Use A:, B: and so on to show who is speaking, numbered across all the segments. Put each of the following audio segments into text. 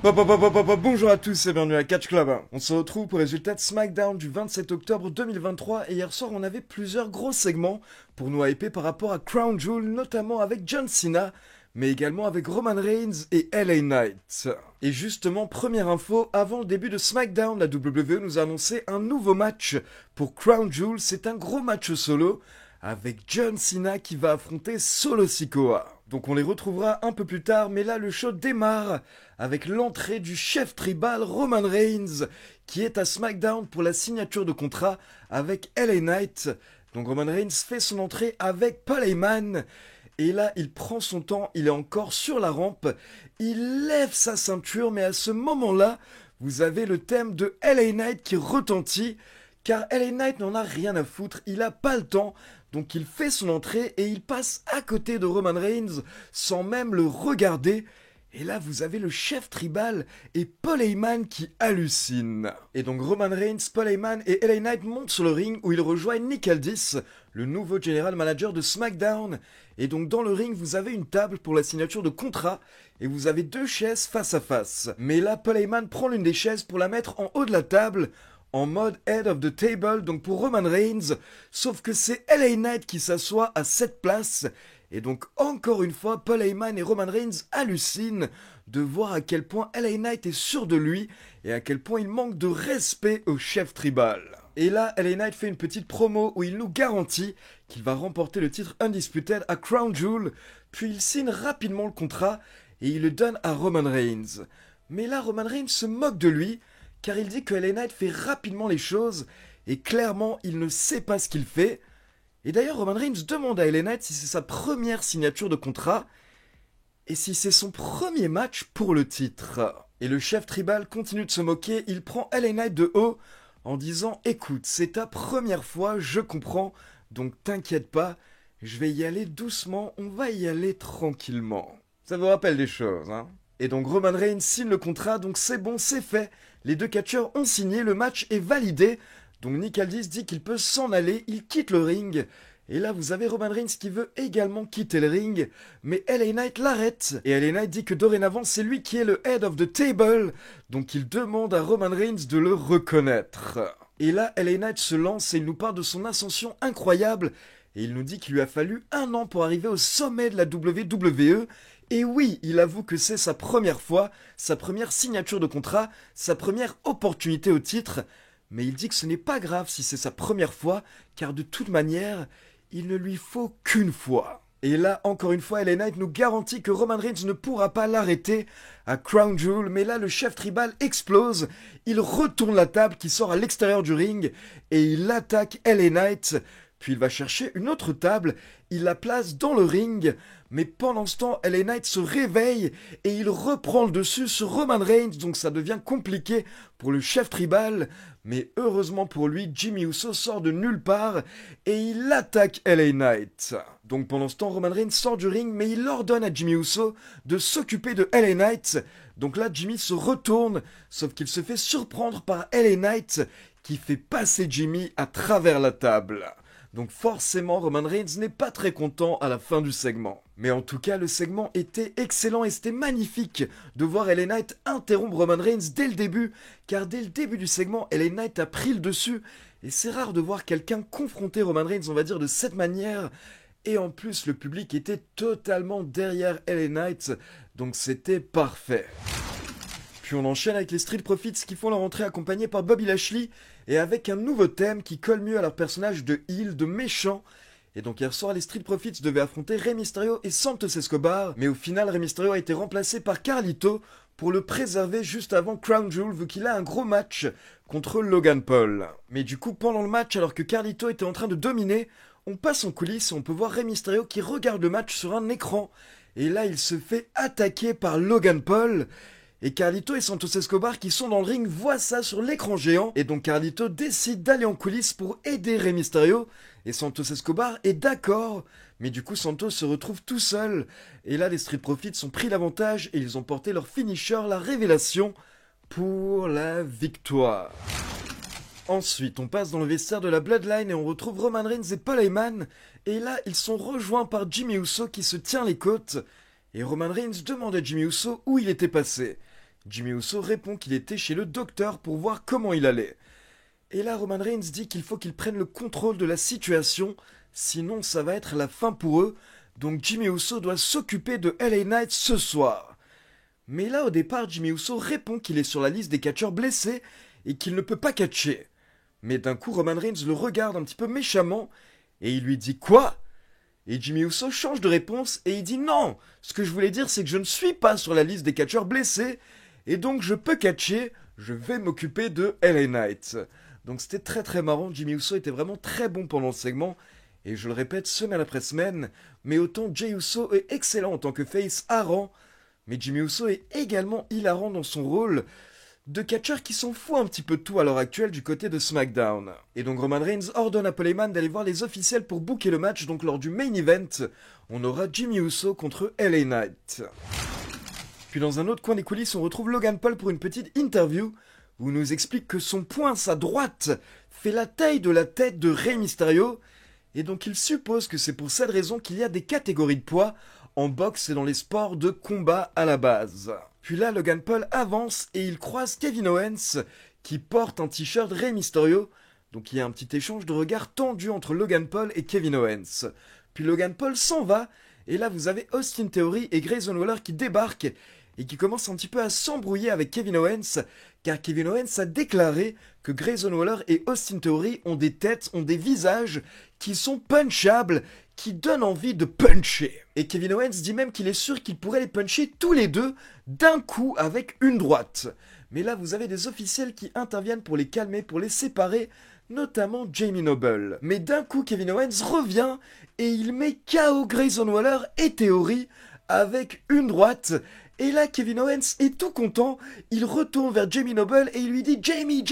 A: Bonjour à tous et bienvenue à Catch Club. On se retrouve pour les résultats de SmackDown du 27 octobre 2023 et hier soir on avait plusieurs gros segments pour nous hyper par rapport à Crown Jewel, notamment avec John Cena, mais également avec Roman Reigns et LA Knight. Et justement, première info, avant le début de SmackDown, la WWE nous a annoncé un nouveau match pour Crown Jewel. C'est un gros match solo avec John Cena qui va affronter Solo Sikoa. Donc on les retrouvera un peu plus tard, mais là le show démarre avec l'entrée du chef tribal Roman Reigns qui est à SmackDown pour la signature de contrat avec LA Knight. Donc Roman Reigns fait son entrée avec Paul Heyman. Et là, il prend son temps, il est encore sur la rampe, il lève sa ceinture, mais à ce moment-là, vous avez le thème de LA Knight qui retentit, car LA Knight n'en a rien à foutre, il a pas le temps, donc il fait son entrée et il passe à côté de Roman Reigns sans même le regarder. Et là, vous avez le chef tribal et Paul Heyman qui hallucine. Et donc Roman Reigns, Paul Heyman et LA Knight montent sur le ring où ils rejoignent Nick Aldis, le nouveau general manager de SmackDown. Et donc dans le ring, vous avez une table pour la signature de contrat et vous avez deux chaises face à face. Mais là, Paul Heyman prend l'une des chaises pour la mettre en haut de la table, en mode head of the table, donc pour Roman Reigns, sauf que c'est LA Knight qui s'assoit à cette place. Et donc encore une fois, Paul Heyman et Roman Reigns hallucinent de voir à quel point LA Knight est sûr de lui et à quel point il manque de respect au chef tribal. Et là, LA Knight fait une petite promo où il nous garantit qu'il va remporter le titre Undisputed à Crown Jewel, puis il signe rapidement le contrat et il le donne à Roman Reigns. Mais là, Roman Reigns se moque de lui, car il dit que LA Knight fait rapidement les choses et clairement il ne sait pas ce qu'il fait. Et d'ailleurs, Roman Reigns demande à LA Knight si c'est sa première signature de contrat et si c'est son premier match pour le titre. Et le chef tribal continue de se moquer, il prend LA Knight de haut en disant « Écoute, c'est ta première fois, je comprends, donc t'inquiète pas, je vais y aller doucement, on va y aller tranquillement. » Ça vous rappelle des choses, hein? Et donc Roman Reigns signe le contrat, donc c'est bon, c'est fait. Les deux catcheurs ont signé, le match est validé. Donc Nick Aldis dit qu'il peut s'en aller, il quitte le ring. Et là, vous avez Roman Reigns qui veut également quitter le ring, mais LA Knight l'arrête. Et LA Knight dit que dorénavant, c'est lui qui est le head of the table, donc il demande à Roman Reigns de le reconnaître. Et là, LA Knight se lance et il nous parle de son ascension incroyable, et il nous dit qu'il lui a fallu 1 an pour arriver au sommet de la WWE. Et oui, il avoue que c'est sa première fois, sa première signature de contrat, sa première opportunité au titre. Mais il dit que ce n'est pas grave si c'est sa première fois, car de toute manière, il ne lui faut qu'une fois. Et là, encore une fois, LA Knight nous garantit que Roman Reigns ne pourra pas l'arrêter à Crown Jewel, mais là, le chef tribal explose, il retourne la table qui sort à l'extérieur du ring, et il attaque LA Knight. Puis il va chercher une autre table, il la place dans le ring, mais pendant ce temps, LA Knight se réveille et il reprend le dessus sur Roman Reigns, donc ça devient compliqué pour le chef tribal. Mais heureusement pour lui, Jimmy Uso sort de nulle part et il attaque LA Knight. Donc pendant ce temps, Roman Reigns sort du ring, mais il ordonne à Jimmy Uso de s'occuper de LA Knight. Donc là, Jimmy se retourne, sauf qu'il se fait surprendre par LA Knight qui fait passer Jimmy à travers la table. Donc forcément, Roman Reigns n'est pas très content à la fin du segment. Mais en tout cas, le segment était excellent et c'était magnifique de voir LA Knight interrompre Roman Reigns dès le début, car dès le début du segment, LA Knight a pris le dessus. Et c'est rare de voir quelqu'un confronter Roman Reigns, on va dire, de cette manière. Et en plus, le public était totalement derrière LA Knight, donc c'était parfait. Puis on enchaîne avec les Street Profits qui font leur entrée accompagnés par Bobby Lashley et avec un nouveau thème qui colle mieux à leur personnage de heel, de méchant. Et donc hier soir, les Street Profits devaient affronter Rey Mysterio et Santos Escobar, mais au final, Rey Mysterio a été remplacé par Carlito pour le préserver juste avant Crown Jewel vu qu'il a un gros match contre Logan Paul. Mais du coup, pendant le match, alors que Carlito était en train de dominer, on passe en coulisses et on peut voir Rey Mysterio qui regarde le match sur un écran. Et là, il se fait attaquer par Logan Paul. Et Carlito et Santos Escobar qui sont dans le ring voient ça sur l'écran géant. Et donc Carlito décide d'aller en coulisses pour aider Rey Mysterio. Et Santos Escobar est d'accord. Mais du coup Santos se retrouve tout seul. Et là les Street Profits ont pris l'avantage et ils ont porté leur finisher, la révélation, pour la victoire. Ensuite, on passe dans le vestiaire de la Bloodline et on retrouve Roman Reigns et Paul Heyman. Et là, ils sont rejoints par Jimmy Uso qui se tient les côtes. Et Roman Reigns demande à Jimmy Uso où il était passé. Jimmy Uso répond qu'il était chez le docteur pour voir comment il allait. Et là, Roman Reigns dit qu'il faut qu'il prenne le contrôle de la situation, sinon ça va être la fin pour eux, donc Jimmy Uso doit s'occuper de LA Knight ce soir. Mais là, au départ, Jimmy Uso répond qu'il est sur la liste des catcheurs blessés et qu'il ne peut pas catcher. Mais d'un coup, Roman Reigns le regarde un petit peu méchamment et il lui dit « Quoi ?» Et Jimmy Uso change de réponse et il dit « Non, ce que je voulais dire c'est que je ne suis pas sur la liste des catcheurs blessés et donc je peux catcher, je vais m'occuper de LA Knight. » Donc c'était très très marrant, Jimmy Uso était vraiment très bon pendant le segment, et je le répète semaine après semaine, mais autant Jey Uso est excellent en tant que face à Raw, mais Jimmy Uso est également hilarant dans son rôle de catcheur qui s'en fout un petit peu de tout à l'heure actuelle du côté de SmackDown. Et donc Roman Reigns ordonne à Paul Heyman d'aller voir les officiels pour booker le match, donc lors du main event, on aura Jimmy Uso contre LA Knight. Puis dans un autre coin des coulisses, on retrouve Logan Paul pour une petite interview, où il nous explique que son poing, sa droite, fait la taille de la tête de Rey Mysterio, et donc il suppose que c'est pour cette raison qu'il y a des catégories de poids en boxe et dans les sports de combat à la base. Puis là, Logan Paul avance et il croise Kevin Owens, qui porte un t-shirt Rey Mysterio, donc il y a un petit échange de regards tendu entre Logan Paul et Kevin Owens. Puis Logan Paul s'en va, et là vous avez Austin Theory et Grayson Waller qui débarquent, et qui commence un petit peu à s'embrouiller avec Kevin Owens, car Kevin Owens a déclaré que Grayson Waller et Austin Theory ont des têtes, ont des visages qui sont punchables, qui donnent envie de puncher. Et Kevin Owens dit même qu'il est sûr qu'il pourrait les puncher tous les deux d'un coup avec une droite. Mais là, vous avez des officiels qui interviennent pour les calmer, pour les séparer, notamment Jamie Noble. Mais d'un coup, Kevin Owens revient et il met KO Grayson Waller et Theory avec une droite. Et là, Kevin Owens est tout content, il retourne vers Jamie Noble et il lui dit « Jamie,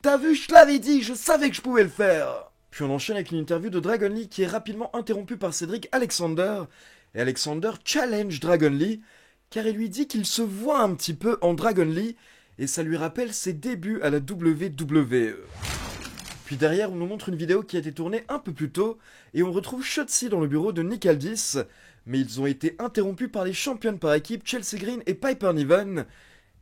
A: t'as vu, je l'avais dit, je savais que je pouvais le faire !» Puis on enchaîne avec une interview de Dragon Lee qui est rapidement interrompue par Cedric Alexander. Et Alexander challenge Dragon Lee, car il lui dit qu'il se voit un petit peu en Dragon Lee, et ça lui rappelle ses débuts à la WWE. Puis derrière, on nous montre une vidéo qui a été tournée un peu plus tôt, et on retrouve Shotzi dans le bureau de Nick Aldis, mais ils ont été interrompus par les championnes par équipe Chelsea Green et Piper Niven,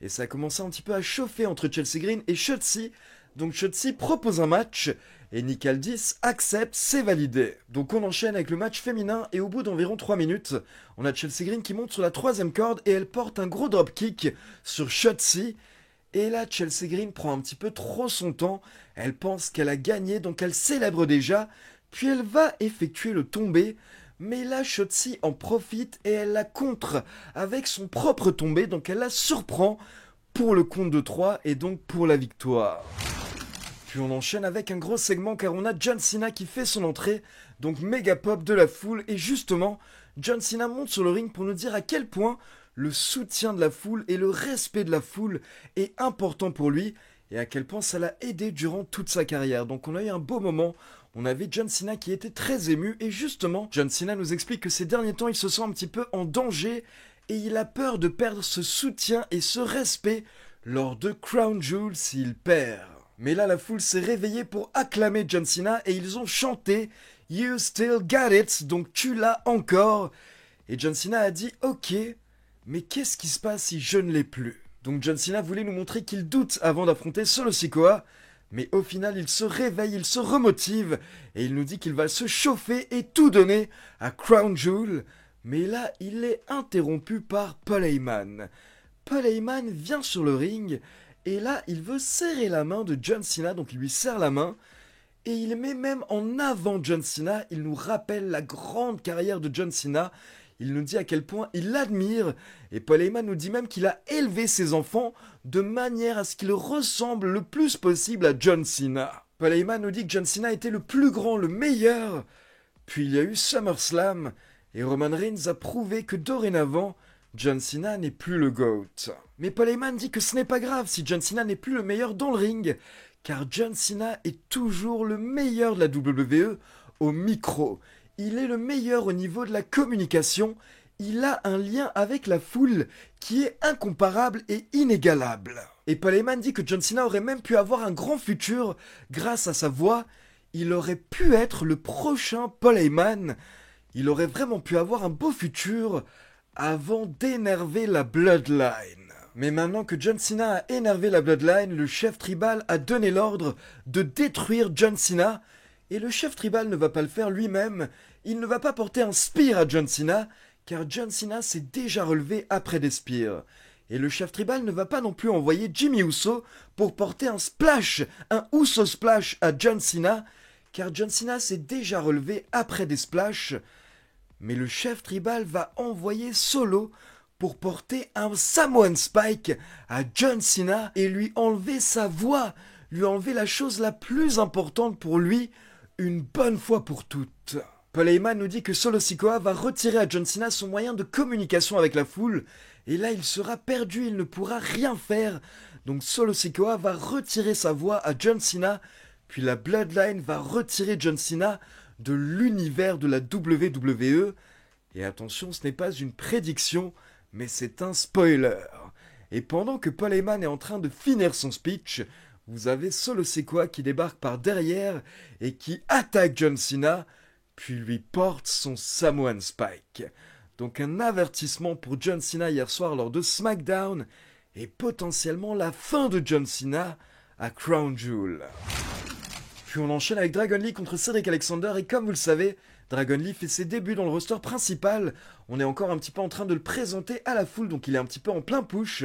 A: et ça a commencé un petit peu à chauffer entre Chelsea Green et Shotzi, donc Shotzi propose un match, et Nick Aldis accepte, c'est validé. Donc on enchaîne avec le match féminin, et au bout d'environ 3 minutes, on a Chelsea Green qui monte sur la 3ème corde, et elle porte un gros dropkick sur Shotzi. Et là, Chelsea Green prend un petit peu trop son temps, elle pense qu'elle a gagné, donc elle célèbre déjà, puis elle va effectuer le tombé, mais là, Shotzi en profite et elle la contre avec son propre tombé, donc elle la surprend pour le compte de 3 et donc pour la victoire. Puis on enchaîne avec un gros segment car on a John Cena qui fait son entrée, donc méga pop de la foule, et justement, John Cena monte sur le ring pour nous dire à quel point le soutien de la foule et le respect de la foule est important pour lui, et à quel point ça l'a aidé durant toute sa carrière. Donc on a eu un beau moment, on avait John Cena qui était très ému, et justement, John Cena nous explique que ces derniers temps, il se sent un petit peu en danger, et il a peur de perdre ce soutien et ce respect lors de Crown Jewel s'il perd. Mais là, la foule s'est réveillée pour acclamer John Cena, et ils ont chanté « You still got it », donc tu l'as encore. Et John Cena a dit « Ok, mais qu'est-ce qui se passe si je ne l'ai plus ?» Donc John Cena voulait nous montrer qu'il doute avant d'affronter Solo Sikoa, mais au final il se réveille, il se remotive, et il nous dit qu'il va se chauffer et tout donner à Crown Jewel. Mais là, il est interrompu par Paul Heyman. Paul Heyman vient sur le ring, et là, il veut serrer la main de John Cena, donc il lui serre la main, et il met même en avant John Cena, il nous rappelle la grande carrière de John Cena. Il nous dit à quel point il l'admire, et Paul Heyman nous dit même qu'il a élevé ses enfants de manière à ce qu'ils ressemblent le plus possible à John Cena. Paul Heyman nous dit que John Cena était le plus grand, le meilleur. Puis il y a eu SummerSlam, et Roman Reigns a prouvé que dorénavant, John Cena n'est plus le GOAT. Mais Paul Heyman dit que ce n'est pas grave si John Cena n'est plus le meilleur dans le ring, car John Cena est toujours le meilleur de la WWE au micro. Il est le meilleur au niveau de la communication, il a un lien avec la foule qui est incomparable et inégalable. Et Paul Heyman dit que John Cena aurait même pu avoir un grand futur grâce à sa voix, il aurait pu être le prochain Paul Heyman, il aurait vraiment pu avoir un beau futur avant d'énerver la Bloodline. Mais maintenant que John Cena a énervé la Bloodline, le chef tribal a donné l'ordre de détruire John Cena. Et le chef tribal ne va pas le faire lui-même, il ne va pas porter un spear à John Cena, car John Cena s'est déjà relevé après des spears. Et le chef tribal ne va pas non plus envoyer Jimmy Uso pour porter un splash, un Uso splash à John Cena, car John Cena s'est déjà relevé après des splashs. Mais le chef tribal va envoyer Solo pour porter un Samoan Spike à John Cena et lui enlever sa voix, lui enlever la chose la plus importante pour lui, une bonne fois pour toutes. Paul Heyman nous dit que Solo Sikoa va retirer à John Cena son moyen de communication avec la foule, et là il sera perdu, il ne pourra rien faire. Donc Solo Sikoa va retirer sa voix à John Cena, puis la Bloodline va retirer John Cena de l'univers de la WWE. Et attention, ce n'est pas une prédiction, mais c'est un spoiler. Et pendant que Paul Heyman est en train de finir son speech, vous avez Solo Sikoa qui débarque par derrière et qui attaque John Cena, puis lui porte son Samoan Spike. Donc un avertissement pour John Cena hier soir lors de SmackDown et potentiellement la fin de John Cena à Crown Jewel. Puis on enchaîne avec Dragon Lee contre Cedric Alexander et comme vous le savez, Dragon Lee fait ses débuts dans le roster principal. On est encore un petit peu en train de le présenter à la foule, donc il est un petit peu en plein push.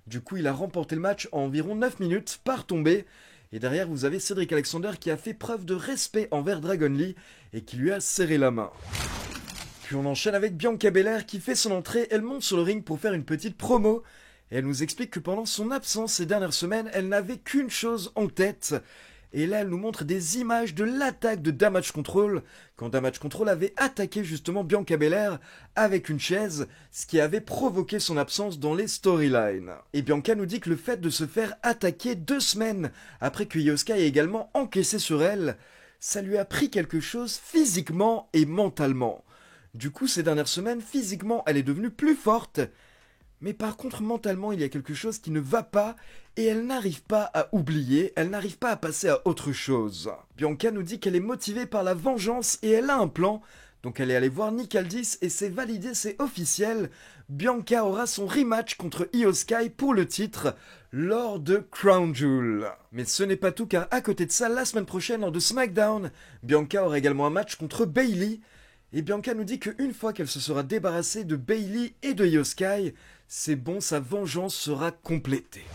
A: Du coup, il a remporté le match en environ 9 minutes par tombée. Et derrière, vous avez Cedric Alexander qui a fait preuve de respect envers Dragon Lee et qui lui a serré la main. Puis on enchaîne avec Bianca Belair qui fait son entrée. Elle monte sur le ring pour faire une petite promo. Et elle nous explique que pendant son absence ces dernières semaines, elle n'avait qu'une chose en tête. Et là, elle nous montre des images de l'attaque de Damage Control, quand Damage Control avait attaqué justement Bianca Belair avec une chaise, ce qui avait provoqué son absence dans les storylines. Et Bianca nous dit que le fait de se faire attaquer 2 semaines après que Io Sky ait également encaissé sur elle, ça lui a pris quelque chose physiquement et mentalement. Du coup, ces dernières semaines, physiquement, elle est devenue plus forte, mais par contre, mentalement, il y a quelque chose qui ne va pas et elle n'arrive pas à oublier, elle n'arrive pas à passer à autre chose. Bianca nous dit qu'elle est motivée par la vengeance et elle a un plan. Donc elle est allée voir Nick Aldis et c'est validé, c'est officiel. Bianca aura son rematch contre Io Sky pour le titre lors de Crown Jewel. Mais ce n'est pas tout car à côté de ça, la semaine prochaine lors de SmackDown, Bianca aura également un match contre Bayley. Et Bianca nous dit qu'une fois qu'elle se sera débarrassée de Bayley et de Io Sky, c'est bon, sa vengeance sera complétée.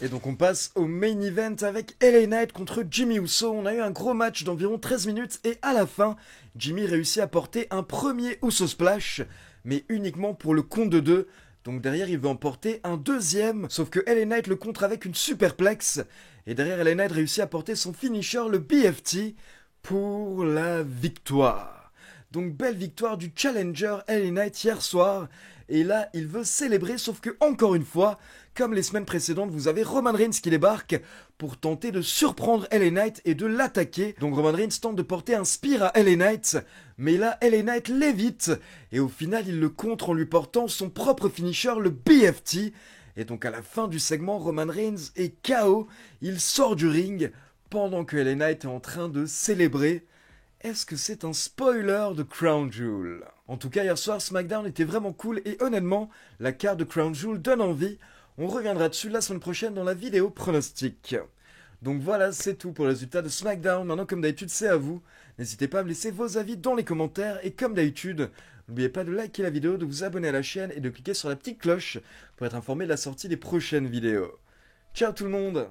A: Et donc on passe au main event avec LA Knight contre Jimmy Uso. On a eu un gros match d'environ 13 minutes et à la fin, Jimmy réussit à porter un premier Uso Splash, mais uniquement pour le compte de 2. Donc derrière il veut en porter un deuxième, sauf que LA Knight le contre avec une superplex. Et derrière LA Knight réussit à porter son finisher, le BFT, pour la victoire. Donc belle victoire du challenger LA Knight hier soir. Et là, il veut célébrer, sauf que, encore une fois, comme les semaines précédentes, vous avez Roman Reigns qui débarque pour tenter de surprendre LA Knight et de l'attaquer. Donc Roman Reigns tente de porter un spear à LA Knight, mais là, LA Knight l'évite. Et au final, il le contre en lui portant son propre finisher, le BFT. Et donc à la fin du segment, Roman Reigns est KO. Il sort du ring pendant que LA Knight est en train de célébrer. Est-ce que c'est un spoiler de Crown Jewel? En tout cas, hier soir, SmackDown était vraiment cool et honnêtement, la carte de Crown Jewel donne envie. On reviendra dessus la semaine prochaine dans la vidéo pronostic. Donc voilà, c'est tout pour le résultat de SmackDown. Maintenant, comme d'habitude, c'est à vous. N'hésitez pas à me laisser vos avis dans les commentaires et comme d'habitude, n'oubliez pas de liker la vidéo, de vous abonner à la chaîne et de cliquer sur la petite cloche pour être informé de la sortie des prochaines vidéos. Ciao tout le monde!